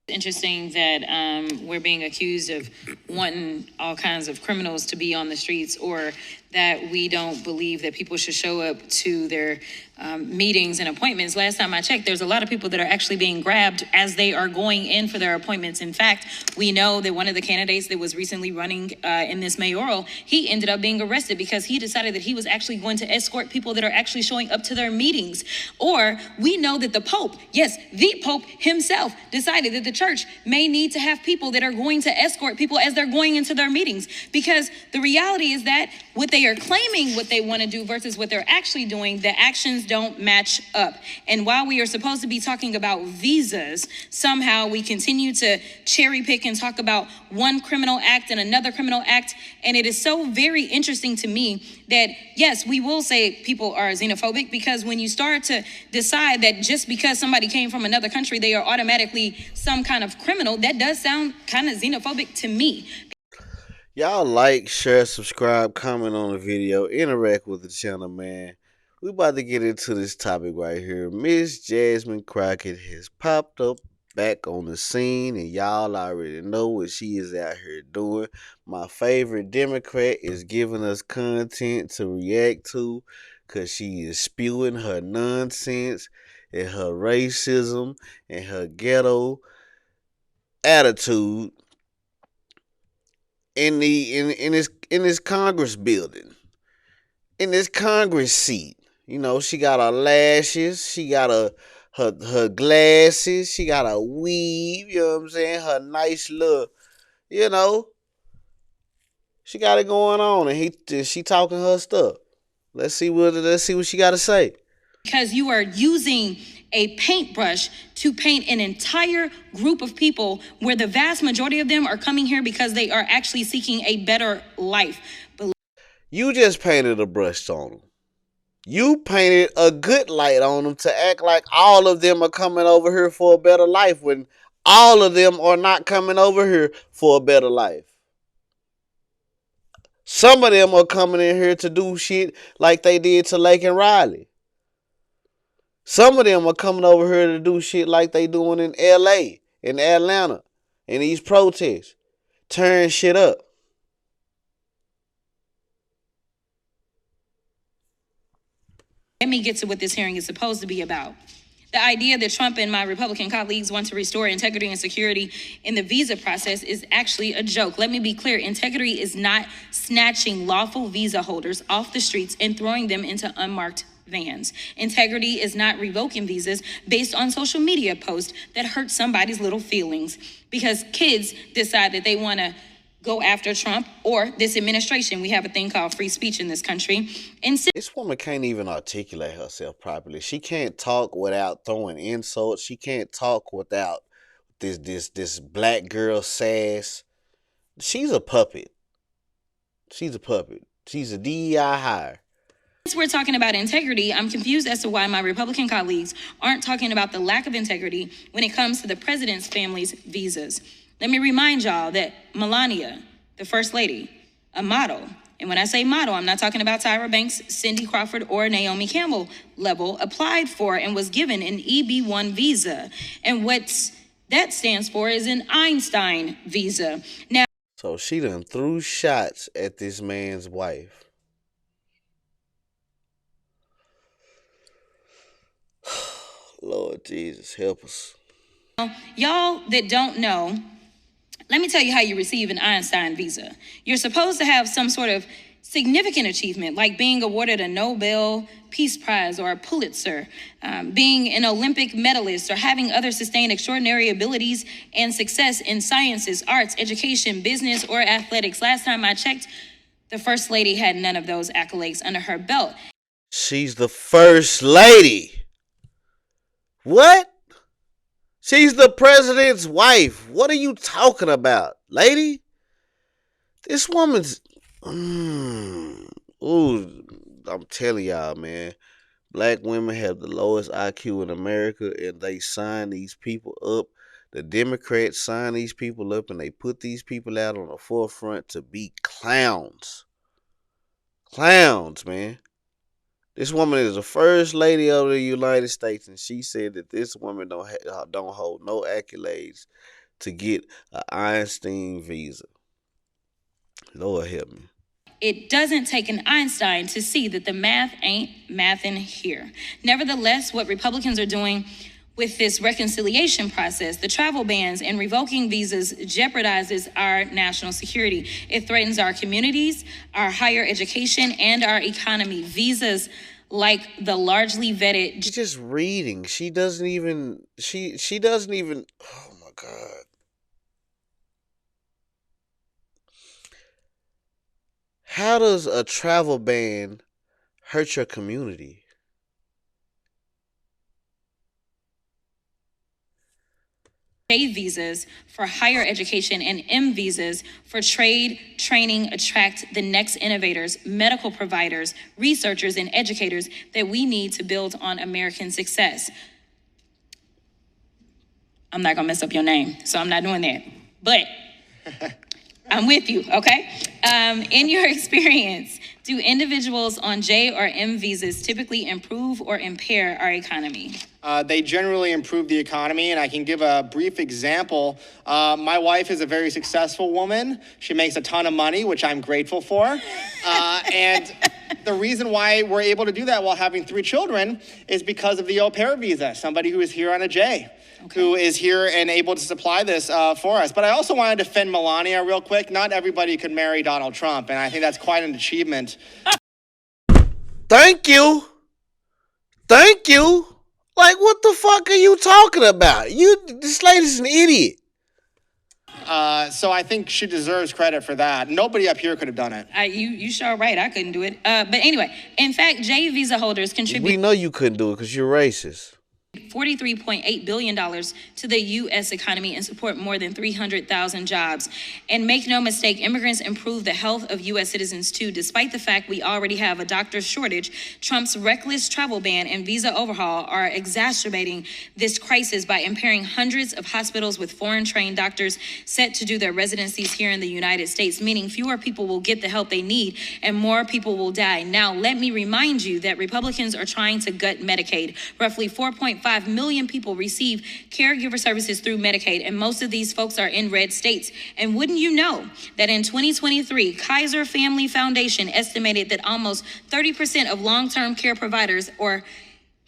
Interesting that we're being accused of wanting all kinds of criminals to be on the streets, or that we don't believe that people should show up to their meetings and appointments. Last time I checked, there's a lot of people that are actually being grabbed as they are going in for their appointments. In fact, we know that one of the candidates that was recently running in this mayoral, he ended up being arrested because he decided that he was actually going to escort people that are actually showing up to their meetings. Or we know that the Pope, yes, the Pope himself, decided that the church may need to have people that are going to escort people as they're going into their meetings, because the reality is that what they are claiming what they want to do versus what they're actually doing, the actions don't match up. And while we are supposed to be talking about visas, somehow we continue to cherry pick and talk about one criminal act and another criminal act. And it is so very interesting to me that, yes, we will say people are xenophobic, because when you start to decide that just because somebody came from another country, they are automatically some kind of criminal, that does sound kind of xenophobic to me. Y'all like, share, subscribe, comment on the video, interact with the channel, man. We about to get into this topic right here. Miss Jasmine Crockett has popped up back on the scene, and y'all already know what she is out here doing. My favorite Democrat is giving us content to react to, because she is spewing her nonsense and her racism and her ghetto attitude in this Congress building, in this Congress seat. You know, she got her lashes, she got her glasses, she got a weave, you know what I'm saying? Her nice look, you know. She got it going on, and she talking her stuff. Let's see what she got to say. Because you are using a paintbrush to paint an entire group of people, where the vast majority of them are coming here because they are actually seeking a better life. You just painted a brush on them. You painted a good light on them to act like all of them are coming over here for a better life, when all of them are not coming over here for a better life. Some of them are coming in here to do shit like they did to Lake and Riley. Some of them are coming over here to do shit like they doing in LA, in Atlanta, in these protests, tearing shit up. Let me get to what this hearing is supposed to be about. The idea that Trump and my Republican colleagues want to restore integrity and security in the visa process is actually a joke. Let me be clear. Integrity is not snatching lawful visa holders off the streets and throwing them into unmarked vans. Integrity is not revoking visas based on social media posts that hurt somebody's little feelings because kids decide that they want to go after Trump or this administration. We have a thing called free speech in this country. And this woman can't even articulate herself properly. She can't talk without throwing insults. She can't talk without this black girl sass. She's a puppet. She's a puppet. She's a DEI hire. Since we're talking about integrity, I'm confused as to why my Republican colleagues aren't talking about the lack of integrity when it comes to the president's family's visas. Let me remind y'all that Melania, the first lady, a model, and when I say model, I'm not talking about Tyra Banks, Cindy Crawford, or Naomi Campbell level, applied for and was given an EB-1 visa. And what that stands for is an Einstein Visa. Now, so she done threw shots at this man's wife. Lord Jesus, help us. Y'all that don't know, let me tell you how you receive an Einstein Visa. You're supposed to have some sort of significant achievement, like being awarded a Nobel Peace Prize or a Pulitzer, being an Olympic medalist, or having other sustained extraordinary abilities and success in sciences, arts, education, business, or athletics. Last time I checked, the First Lady had none of those accolades under her belt. She's the First Lady. What? She's the president's wife. What are you talking about, lady? This woman's... Ooh, I'm telling y'all, man. Black women have the lowest IQ in America, and they sign these people up. The Democrats sign these people up, and they put these people out on the forefront to be clowns. Clowns, man. This woman is the first lady of the United States, and she said that this woman don't hold no accolades to get an Einstein Visa. Lord help me. It doesn't take an Einstein to see that the math ain't mathin' here. Nevertheless, what Republicans are doing with this reconciliation process, the travel bans and revoking visas jeopardizes our national security. It threatens our communities, our higher education, and our economy. Visas like the largely vetted. She's just reading. She doesn't even. She doesn't even. Oh my God. How does a travel ban hurt your community? J visas for higher education and M visas for trade, training, attract the next innovators, medical providers, researchers, and educators that we need to build on American success. I'm not gonna mess up your name, so I'm not doing that. But I'm with you, okay? In your experience, do individuals on J or M visas typically improve or impair our economy? They generally improve the economy, and I can give a brief example. My wife is a very successful woman. She makes a ton of money, which I'm grateful for. And the reason why we're able to do that while having 3 children is because of the au pair visa, somebody who is here on a J. Okay. Who is here and able to supply this for us. But I also want to defend Melania real quick. Not everybody could marry Donald Trump, and I think that's quite an achievement. Thank you. Thank you. Like, what the fuck are you talking about? This lady's an idiot. So I think she deserves credit for that. Nobody up here could have done it. You sure right. I couldn't do it. But anyway, in fact, J visa holders contribute. We know you couldn't do it because you're racist. $43.8 billion to the U.S. economy and support more than 300,000 jobs. And make no mistake, immigrants improve the health of U.S. citizens too. Despite the fact we already have a doctor shortage, Trump's reckless travel ban and visa overhaul are exacerbating this crisis by impairing hundreds of hospitals with foreign-trained doctors set to do their residencies here in the United States, meaning fewer people will get the help they need and more people will die. Now, let me remind you that Republicans are trying to gut Medicaid. Roughly 4.5 million people receive caregiver services through Medicaid, and most of these folks are in red states. And wouldn't you know that in 2023, Kaiser Family Foundation estimated that almost 30% of long-term care providers or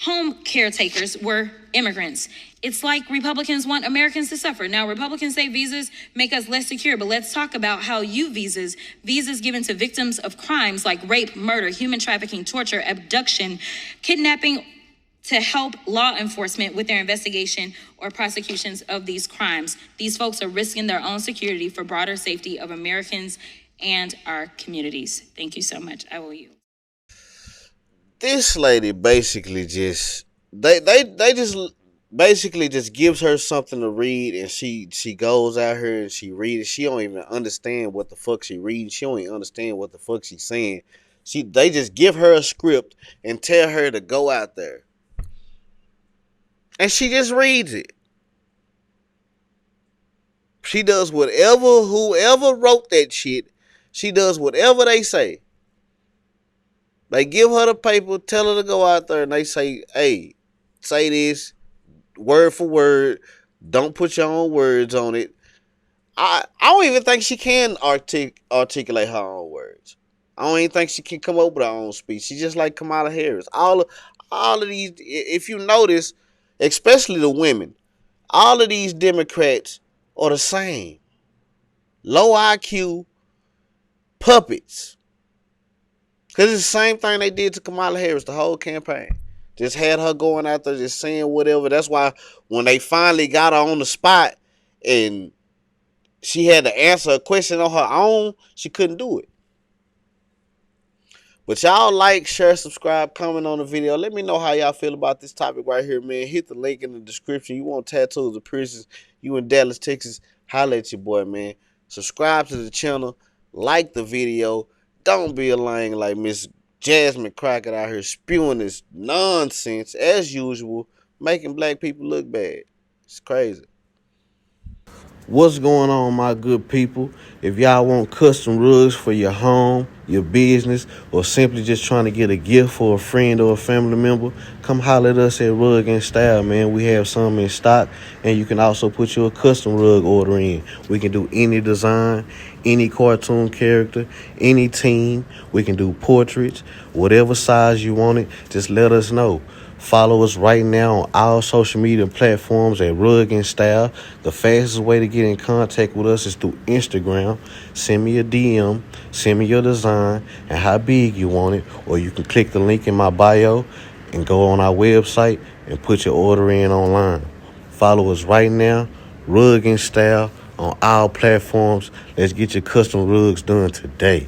home caretakers were immigrants. It's like Republicans want Americans to suffer. Now, Republicans say visas make us less secure, but let's talk about how visas given to victims of crimes like rape, murder, human trafficking, torture, abduction, kidnapping, to help law enforcement with their investigation or prosecutions of these crimes. These folks are risking their own security for broader safety of Americans and our communities. Thank you so much. I will yield. This lady basically just they just basically just gives her something to read, and she goes out here and she reads it. She don't even understand what the fuck she reading. She don't even understand what the fuck she's saying. They just give her a script and tell her to go out there. And she just reads it. She does whoever wrote that shit, she does whatever they say. They give her the paper, tell her to go out there, and they say, hey, say this, word for word. Don't put your own words on it. I don't even think she can articulate her own words. I don't even think she can come up with her own speech. She's just like Kamala Harris. All of these, if you notice, especially the women, all of these Democrats are the same. Low IQ puppets. Because it's the same thing they did to Kamala Harris the whole campaign. Just had her going out there just saying whatever. That's why when they finally got her on the spot and she had to answer a question on her own, she couldn't do it. But y'all like, share, subscribe, comment on the video. Let me know how y'all feel about this topic right here, man. Hit the link in the description. You want tattoos or piercings, you in Dallas, Texas, holla at your boy, man. Subscribe to the channel. Like the video. Don't be a lying like Miss Jasmine Crockett out here spewing this nonsense, as usual, making black people look bad. It's crazy. What's going on, my good people? If y'all want custom rugs for your home, your business, or simply just trying to get a gift for a friend or a family member, come holler at us at Rug and Style, man. We have some in stock, and you can also put your custom rug order in. We can do any design, any cartoon character, any team. We can do portraits, whatever size you want it, just let us know. Follow us right now on all social media platforms at Rug and Style. The fastest way to get in contact with us is through Instagram. Send me a DM, send me your design and how big you want it, or you can click the link in my bio and go on our website and put your order in online. Follow us right now, Rug and Style, on all platforms. Let's get your custom rugs done today.